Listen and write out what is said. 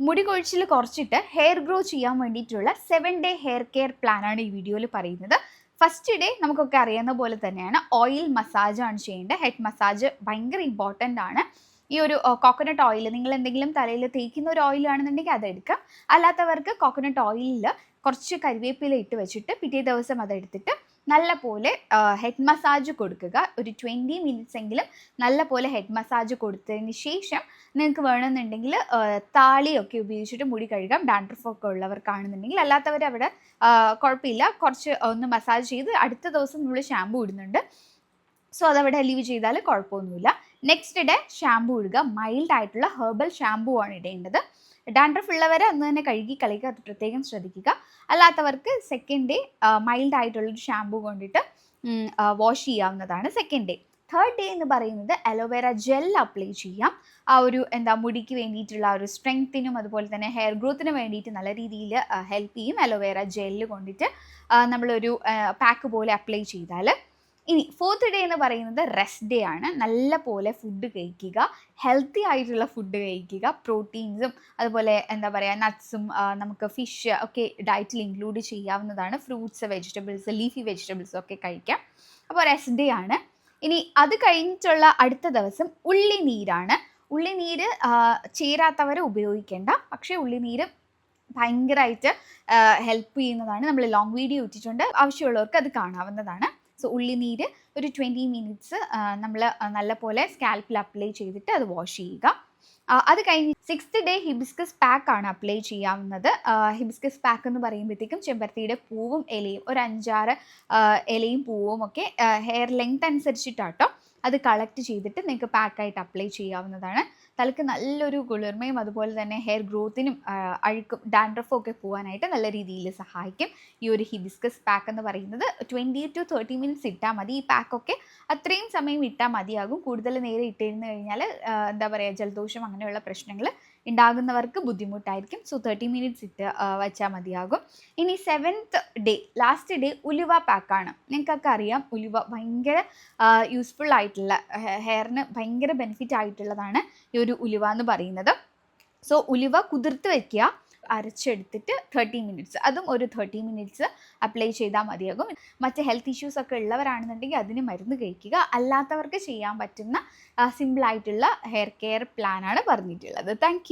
മുടി കൊഴിച്ചിൽ കുറച്ചിട്ട് ഹെയർ ഗ്രോ ചെയ്യാൻ വേണ്ടിയിട്ടുള്ള 7-day ഹെയർ കെയർ പ്ലാനാണ് ഈ വീഡിയോയിൽ പറയുന്നത്. ഫസ്റ്റ് ഡേ നമുക്കൊക്കെ അറിയുന്ന പോലെ തന്നെയാണ് ഓയിൽ മസാജാണ് ചെയ്യേണ്ടത്. ഹെഡ് മസാജ് ഭയങ്കര ഇമ്പോർട്ടൻ്റ് ആണ്. ഈ ഒരു കോക്കനട്ട് ഓയിൽ നിങ്ങൾ എന്തെങ്കിലും തലയിൽ തേക്കുന്ന ഒരു ഓയിലാണെന്നുണ്ടെങ്കിൽ അതെടുക്കാം. അല്ലാത്തവർക്ക് കോക്കനട്ട് ഓയിലിൽ കുറച്ച് കരിവേപ്പില ഇട്ട് വെച്ചിട്ട് പിറ്റേ ദിവസം അതെടുത്തിട്ട് നല്ല പോലെ ഹെഡ് മസാജ് കൊടുക്കുക. ഒരു 20 മിനിറ്റ്സ് എങ്കിലും നല്ല പോലെ ഹെഡ് മസാജ് കൊടുത്തതിന് ശേഷം നിങ്ങൾക്ക് വേണമെന്നുണ്ടെങ്കിൽ താളിയൊക്കെ ഉപയോഗിച്ചിട്ട് മുടി കഴുകാം. ഡാൻഡ്രഫൊക്കെ ഉള്ളവർക്കാണെന്നുണ്ടെങ്കിൽ. അല്ലാത്തവർ അവിടെ കുഴപ്പമില്ല, കുറച്ച് ഒന്ന് മസാജ് ചെയ്ത് അടുത്ത ദിവസം നമ്മൾ ഷാമ്പു ഇടുന്നുണ്ട്, സോ അതവിടെ ലീവ് ചെയ്താൽ കുഴപ്പമൊന്നുമില്ല. നെക്സ്റ്റ് ഡേ ഷാമ്പു ഇടുക. മൈൽഡ് ആയിട്ടുള്ള ഹെർബൽ ഷാമ്പു ആണ് ഇടേണ്ടത്. ഡാൻഡ്രഫ് ഉള്ളവർ അന്ന് തന്നെ കഴുകി കളയുക, അത് പ്രത്യേകം ശ്രദ്ധിക്കുക. അല്ലാത്തവർക്ക് സെക്കൻഡ് ഡേ മൈൽഡ് ആയിട്ടുള്ളൊരു ഷാമ്പു കൊണ്ടിട്ട് വാഷ് ചെയ്യാവുന്നതാണ് സെക്കൻഡ് ഡേ. തേർഡ് ഡേ എന്ന് പറയുന്നത് അലോവേറ ജെൽ അപ്ലൈ ചെയ്യാം. ആ ഒരു മുടിക്ക് വേണ്ടിയിട്ടുള്ള ഒരു സ്ട്രെങ്ത്തിനും അതുപോലെ തന്നെ ഹെയർ ഗ്രോത്തിനും വേണ്ടിയിട്ട് നല്ല രീതിയിൽ ഹെൽപ്പ് ചെയ്യും. അലോവേറ ജെല്ല് കൊണ്ടിട്ട് നമ്മളൊരു പാക്ക് പോലെ അപ്ലൈ ചെയ്താൽ. ഇനി ഫോർത്ത് ഡേ എന്ന് പറയുന്നത് റെസ്റ്റ് ഡേ ആണ്. നല്ല പോലെ ഫുഡ് കഴിക്കുക, ഹെൽത്തി ആയിട്ടുള്ള ഫുഡ് കഴിക്കുക. പ്രോട്ടീൻസും അതുപോലെ നട്ട്സും നമുക്ക് ഫിഷ് ഒക്കെ ഡയറ്റിൽ ഇൻക്ലൂഡ് ചെയ്യാവുന്നതാണ്. ഫ്രൂട്ട്സ്, വെജിറ്റബിൾസ്, ലീഫി വെജിറ്റബിൾസും ഒക്കെ കഴിക്കാം. അപ്പോൾ റെസ്റ്റ് ഡേ ആണ്. ഇനി അത് കഴിഞ്ഞിട്ടുള്ള അടുത്ത ദിവസം ഉള്ളിനീരാണ്. ഉള്ളിനീര് ചേരാത്തവരെ ഉപയോഗിക്കേണ്ട, പക്ഷേ ഉള്ളിനീര് ഭയങ്കരമായിട്ട് ഹെൽപ്പ് ചെയ്യുന്നതാണ്. നമ്മൾ ലോങ് വീഡിയോ ഇട്ടിട്ടുണ്ട്, ആവശ്യമുള്ളവർക്ക് അത് കാണാവുന്നതാണ്. സോ ഉള്ളിനീര് ഒരു 20 മിനിറ്റ്സ് നമ്മൾ നല്ല പോലെ സ്കാൽപ്പിൽ അപ്ലൈ ചെയ്തിട്ട് അത് വാഷ് ചെയ്യുക. അത് കഴിഞ്ഞ് 6th ഡേ ഹിബിസ്കസ് പാക്ക് ആണ് അപ്ലൈ ചെയ്യാവുന്നത്. ഹിബിസ്കസ് പാക്ക് എന്ന് പറയുമ്പോഴത്തേക്കും ചെമ്പരത്തിയുടെ പൂവും ഇലയും, ഒരു 5-6 ഇലയും പൂവും ഒക്കെ ഹെയർ ലെങ്ത് അനുസരിച്ചിട്ടാട്ടോ അത് കളക്ട് ചെയ്തിട്ട് നിങ്ങൾക്ക് പാക്കായിട്ട് അപ്ലൈ ചെയ്യാവുന്നതാണ്. തലയ്ക്ക് നല്ലൊരു കുളിർമയും അതുപോലെ തന്നെ ഹെയർ ഗ്രോത്തിനും അഴുക്കും ഡാൻഡ്രഫും ഒക്കെ പോകാനായിട്ട് നല്ല രീതിയിൽ സഹായിക്കും ഈ ഒരു ഹിബിസ്കസ് പാക്ക് എന്ന് പറയുന്നത്. 20 to 30 മിനിറ്റ്സ് ഇട്ടാൽ മതി. ഈ പാക്കൊക്കെ അത്രയും സമയം ഇട്ടാൽ മതിയാകും. കൂടുതൽ നേരം ഇട്ടിരുന്ന് കഴിഞ്ഞാൽ ജലദോഷം അങ്ങനെയുള്ള പ്രശ്നങ്ങൾ ഉണ്ടാകുന്നവർക്ക് ബുദ്ധിമുട്ടായിരിക്കും. സോ 30 മിനിറ്റ്സ് ഇട്ട് വച്ചാൽ മതിയാകും. ഇനി 7th ഡേ ലാസ്റ്റ് ഡേ ഉലുവ പാക്കാണ്. നിങ്ങൾക്കൊക്കെ അറിയാം, ഉലുവ ഭയങ്കര യൂസ്ഫുൾ ആയിട്ടുള്ള, ഹെയറിന് ഭയങ്കര ബെനിഫിറ്റ് ആയിട്ടുള്ളതാണ് ഈ ഒരു ഉലുവ എന്ന് പറയുന്നത്. സോ ഉലുവ കുതിർത്ത് വയ്ക്കുക, അരച്ചെടുത്തിട്ട് 30 മിനിറ്റ്സ്, അതും ഒരു 30 മിനിറ്റ്സ് അപ്ലൈ ചെയ്താൽ മതിയാകും. മറ്റ് ഹെൽത്ത് ഇഷ്യൂസ് ഒക്കെ ഉള്ളവരാണെന്നുണ്ടെങ്കിൽ അതിന് മരുന്ന് കഴിക്കുക. അല്ലാത്തവർക്ക് ചെയ്യാൻ പറ്റുന്ന സിമ്പിളായിട്ടുള്ള ഹെയർ കെയർ പ്ലാനാണ് പറഞ്ഞിട്ടുള്ളത്. താങ്ക്